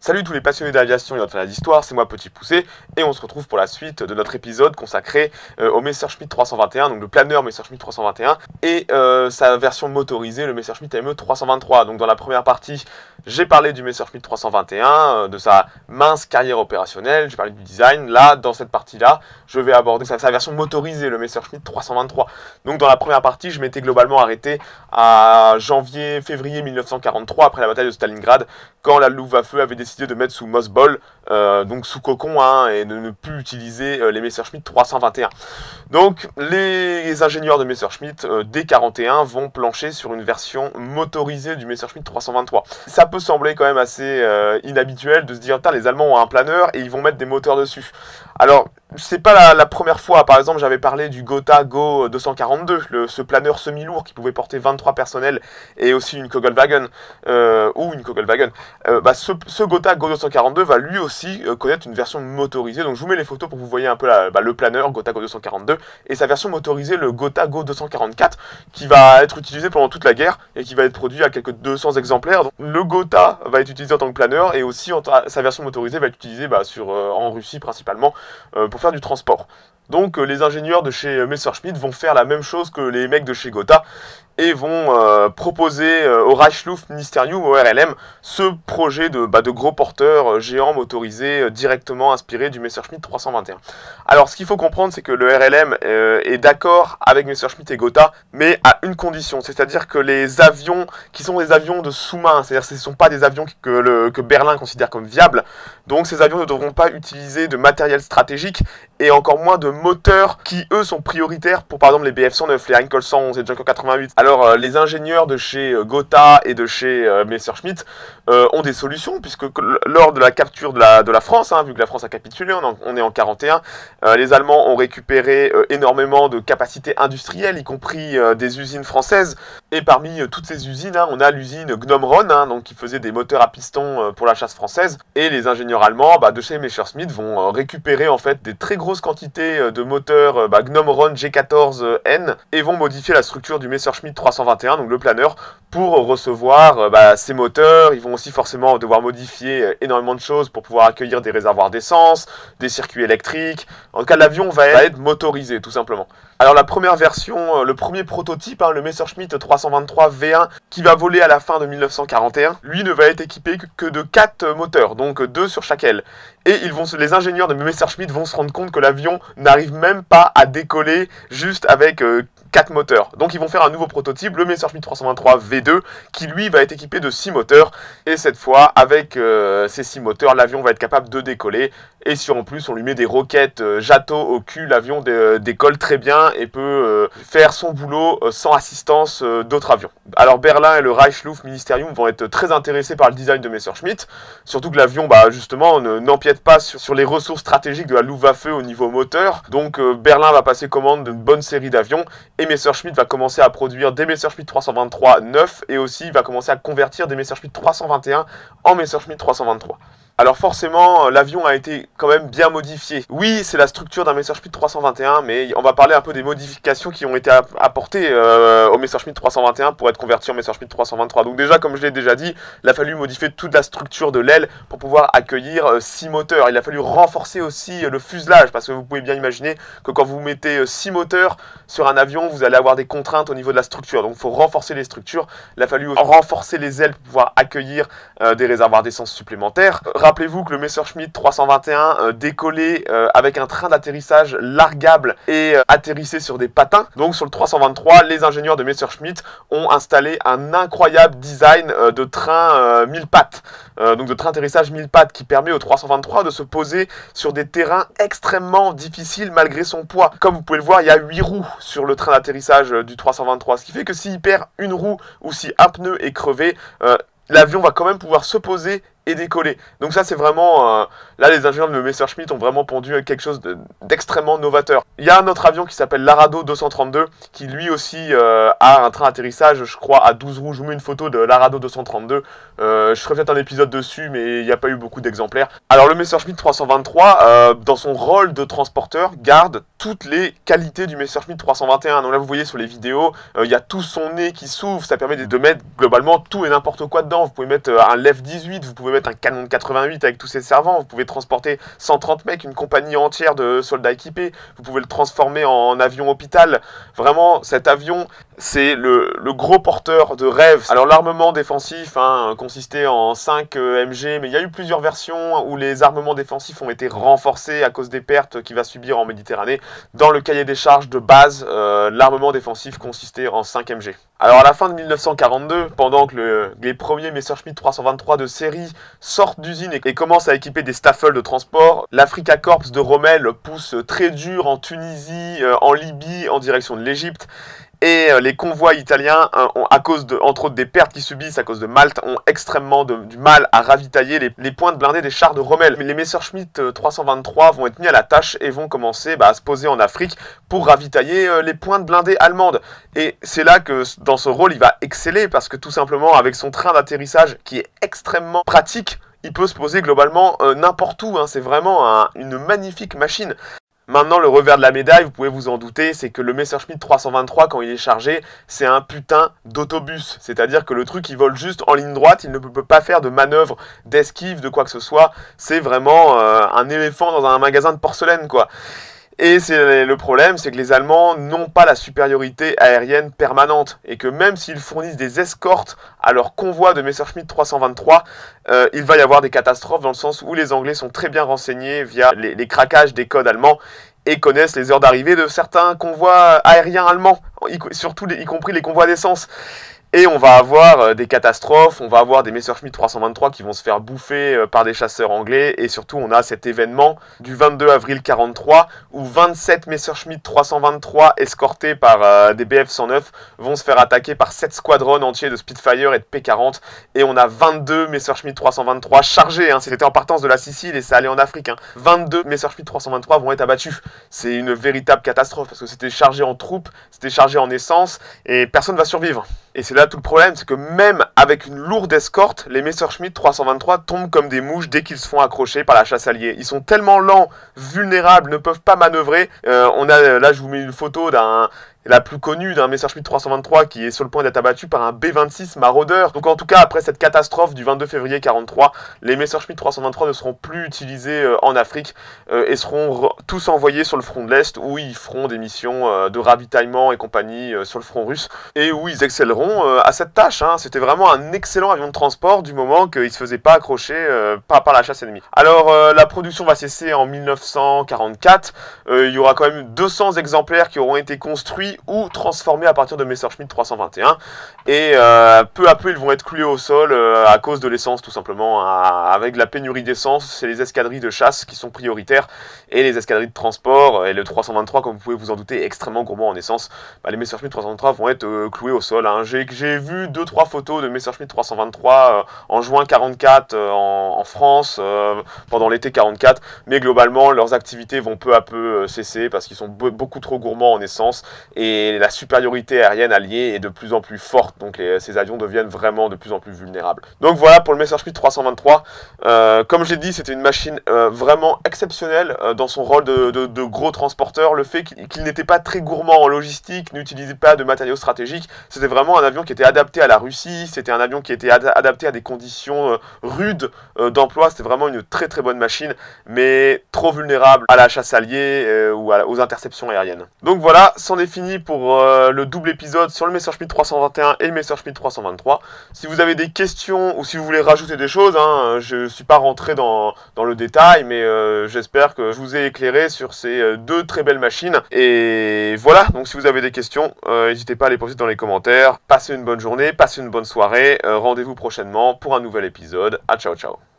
Salut tous les passionnés d'aviation et d'autres d'histoire, c'est moi Petit Poucet et on se retrouve pour la suite de notre épisode consacré au Messerschmitt 321, donc le planeur Messerschmitt 321 et sa version motorisée, le Messerschmitt ME 323. Donc dans la première partie, j'ai parlé du Messerschmitt 321, de sa mince carrière opérationnelle, j'ai parlé du design. Là, dans cette partie-là, je vais aborder sa version motorisée, le Messerschmitt 323. Donc dans la première partie, je m'étais globalement arrêté à janvier-février 1943, après la bataille de Stalingrad, quand la Luftwaffe avait décidé de mettre sous Mothball, donc sous cocon, et de ne plus utiliser les Messerschmitt 321. Donc les ingénieurs de Messerschmitt D41 vont plancher sur une version motorisée du Messerschmitt 323. Ça peut sembler quand même assez inhabituel de se dire, les Allemands ont un planeur et ils vont mettre des moteurs dessus. Alors, c'est pas la première fois. Par exemple, j'avais parlé du Gotha Go 242, ce planeur semi-lourd qui pouvait porter 23 personnels et aussi une Kogelwagen, ce Gotha Go 242 va lui aussi connaître une version motorisée. Donc je vous mets les photos pour que vous voyez un peu le planeur Gotha Go 242 et sa version motorisée, le Gotha Go 244, qui va être utilisé pendant toute la guerre et qui va être produit à quelques 200 exemplaires. Donc, le Gotha va être utilisé en tant que planeur et aussi sa version motorisée va être utilisée en Russie principalement pour faire du transport. Donc les ingénieurs de chez Messerschmitt vont faire la même chose que les mecs de chez Gotha et vont proposer au Reichsluftministerium, au RLM, ce projet de gros porteurs géants motorisés directement inspirés du Messerschmitt 321. Alors ce qu'il faut comprendre, c'est que le RLM est d'accord avec Messerschmitt et Gotha, mais à une condition, c'est-à-dire que les avions qui sont des avions de sous-main, c'est-à-dire que ce ne sont pas des avions que Berlin considère comme viables, donc ces avions ne devront pas utiliser de matériel stratégique et encore moins de moteurs qui, eux, sont prioritaires pour, par exemple, les BF-109, les Heinkel 111 et les Junker 88. Alors, les ingénieurs de chez Gotha et de chez Messerschmitt ont des solutions, puisque lors de la capture de la France, vu que la France a capitulé, on est en 41, les Allemands ont récupéré énormément de capacités industrielles, y compris des usines françaises. Et parmi toutes ces usines, on a l'usine Gnomron, donc qui faisait des moteurs à piston pour la chasse française. Et les ingénieurs allemands de chez Messerschmitt vont récupérer en fait des très grosses quantités de moteurs Gnomron G14N et vont modifier la structure du Messerschmitt 321, donc le planeur, pour recevoir ces moteurs. Ils vont aussi forcément devoir modifier énormément de choses pour pouvoir accueillir des réservoirs d'essence, des circuits électriques. En tout cas, l'avion va être motorisé, tout simplement. Alors la première version, le premier prototype, le Messerschmitt 323 V1, qui va voler à la fin de 1941, lui ne va être équipé que de 4 moteurs, donc 2 sur chaque aile. Et les ingénieurs de Messerschmitt vont se rendre compte que l'avion n'arrive même pas à décoller juste avec 4 moteurs. Donc ils vont faire un nouveau prototype, le Messerschmitt 323 V2, qui lui va être équipé de 6 moteurs. Et cette fois, avec ces 6 moteurs, l'avion va être capable de décoller. Et si en plus on lui met des roquettes Jato au cul, l'avion décolle très bien et peut faire son boulot sans assistance d'autres avions. Alors Berlin et le Reichsluftministerium vont être très intéressés par le design de Messerschmitt, surtout que l'avion justement n'empiète pas sur les ressources stratégiques de la Luftwaffe au niveau moteur. Donc Berlin va passer commande d'une bonne série d'avions et Messerschmitt va commencer à produire des Messerschmitt 323 neufs et aussi va commencer à convertir des Messerschmitt 321 en Messerschmitt 323. Alors forcément, l'avion a été quand même bien modifié. Oui, c'est la structure d'un Messerschmitt 321, mais on va parler un peu des modifications qui ont été apportées au Messerschmitt 321 pour être converti en Messerschmitt 323. Donc déjà, comme je l'ai déjà dit, il a fallu modifier toute la structure de l'aile pour pouvoir accueillir 6 moteurs. Il a fallu renforcer aussi le fuselage, parce que vous pouvez bien imaginer que quand vous mettez 6 moteurs sur un avion, vous allez avoir des contraintes au niveau de la structure. Donc il faut renforcer les structures. Il a fallu renforcer les ailes pour pouvoir accueillir des réservoirs d'essence supplémentaires. Rappelez-vous que le Messerschmitt 321 décollait avec un train d'atterrissage largable et atterrissait sur des patins. Donc sur le 323, les ingénieurs de Messerschmitt ont installé un incroyable design de train 1000 pattes. Donc de train d'atterrissage 1000 pattes qui permet au 323 de se poser sur des terrains extrêmement difficiles malgré son poids. Comme vous pouvez le voir, il y a 8 roues sur le train d'atterrissage du 323, ce qui fait que s'il perd une roue ou si un pneu est crevé, l'avion va quand même pouvoir se poser et décoller. Donc ça c'est vraiment, là les ingénieurs de Messerschmitt ont vraiment pondu quelque chose d'extrêmement novateur. Il y a un autre avion qui s'appelle l'Arado 232 qui lui aussi a un train d'atterrissage je crois à 12 roues. Je vous mets une photo de l'Arado 232, je ferai peut-être un épisode dessus mais il n'y a pas eu beaucoup d'exemplaires. Alors le Messerschmitt 323 dans son rôle de transporteur garde toutes les qualités du Messerschmitt 321. Donc là vous voyez sur les vidéos, il y a tout son nez qui s'ouvre, ça permet de mettre globalement tout et n'importe quoi dedans. Vous pouvez mettre un LEF 18, vous pouvez mettre un canon de 88 avec tous ses servants, vous pouvez transporter 130 mecs, une compagnie entière de soldats équipés, vous pouvez le transformer en avion hôpital. Vraiment, cet avion, c'est le gros porteur de rêve. Alors l'armement défensif consistait en 5 MG, mais il y a eu plusieurs versions où les armements défensifs ont été renforcés à cause des pertes qu'il va subir en Méditerranée. Dans le cahier des charges de base, l'armement défensif consistait en 5 MG. Alors à la fin de 1942, pendant que les premiers Messerschmitt 323 de série sortent d'usine et commencent à équiper des Staffel de transport, l'Africa Corps de Rommel pousse très dur en Tunisie, en Libye, en direction de l'Égypte. Et les convois italiens, à cause entre autres des pertes qu'ils subissent à cause de Malte, ont extrêmement du mal à ravitailler les points de blindés des chars de Rommel. Les Messerschmitt 323 vont être mis à la tâche et vont commencer à se poser en Afrique pour ravitailler les points de blindés allemandes. Et c'est là que dans ce rôle, il va exceller parce que tout simplement, avec son train d'atterrissage qui est extrêmement pratique, il peut se poser globalement n'importe où. C'est vraiment une magnifique machine. Maintenant, le revers de la médaille, vous pouvez vous en douter, c'est que le Messerschmitt 323, quand il est chargé, c'est un putain d'autobus. C'est-à-dire que le truc, il vole juste en ligne droite, il ne peut pas faire de manœuvre, d'esquive, de quoi que ce soit. C'est vraiment un éléphant dans un magasin de porcelaine, quoi. Et le problème, c'est que les Allemands n'ont pas la supériorité aérienne permanente et que même s'ils fournissent des escortes à leur convoi de Messerschmitt 323, il va y avoir des catastrophes dans le sens où les Anglais sont très bien renseignés via les craquages des codes allemands et connaissent les heures d'arrivée de certains convois aériens allemands, surtout y compris les convois d'essence. Et on va avoir des catastrophes, on va avoir des Messerschmitt 323 qui vont se faire bouffer par des chasseurs anglais. Et surtout, on a cet événement du 22 avril 1943 où 27 Messerschmitt 323 escortés par des Bf-109 vont se faire attaquer par 7 squadrons entiers de Spitfire et de P-40. Et on a 22 Messerschmitt 323 chargés. C'était en partance de la Sicile et ça allait en Afrique. 22 Messerschmitt 323 vont être abattus. C'est une véritable catastrophe parce que c'était chargé en troupes, c'était chargé en essence et personne ne va survivre. Et c'est là tout le problème, c'est que même avec une lourde escorte, les Messerschmitt 323 tombent comme des mouches dès qu'ils se font accrocher par la chasse alliée. Ils sont tellement lents, vulnérables, ne peuvent pas manœuvrer. Là, je vous mets une photo la plus connue d'un Messerschmitt 323 qui est sur le point d'être abattu par un B-26 Marauder. Donc en tout cas, après cette catastrophe du 22 février 1943, les Messerschmitt 323 ne seront plus utilisés en Afrique et seront tous envoyés sur le front de l'Est où ils feront des missions de ravitaillement et compagnie sur le front russe et où ils excelleront à cette tâche. C'était vraiment un excellent avion de transport du moment qu'il ne se faisait pas accrocher par la chasse ennemie. Alors la production va cesser en 1944. Il y aura quand même 200 exemplaires qui auront été construits ou transformés à partir de Messerschmitt 321 et peu à peu ils vont être cloués au sol à cause de l'essence tout simplement. Avec la pénurie d'essence, c'est les escadrilles de chasse qui sont prioritaires et les escadrilles de transport et le 323 comme vous pouvez vous en douter est extrêmement gourmand en essence. Les Messerschmitt 323 vont être cloués au sol. J'ai vu 2-3 photos de Messerschmitt 323 en juin 44 en France pendant l'été 44, mais globalement leurs activités vont peu à peu cesser parce qu'ils sont beaucoup trop gourmands en essence et la supériorité aérienne alliée est de plus en plus forte, donc ces avions deviennent vraiment de plus en plus vulnérables. Donc voilà pour le Messerschmitt 323. Comme j'ai dit, c'était une machine vraiment exceptionnelle dans son rôle de gros transporteur. Le fait qu'il n'était pas très gourmand en logistique, n'utilisait pas de matériaux stratégiques, c'était vraiment un avion qui était adapté à la Russie, c'était un avion qui était adapté à des conditions rudes d'emploi. C'était vraiment une très très bonne machine, mais trop vulnérable à la chasse alliée ou aux interceptions aériennes. Donc voilà, c'en est fini pour le double épisode sur le Messerschmitt 321 et le Messerschmitt 323. Si vous avez des questions ou si vous voulez rajouter des choses, je ne suis pas rentré dans le détail, mais j'espère que je vous ai éclairé sur ces deux très belles machines. Et voilà, donc si vous avez des questions, n'hésitez pas à les poser dans les commentaires. Passez une bonne journée, passez une bonne soirée. Rendez-vous prochainement pour un nouvel épisode. Ciao ciao.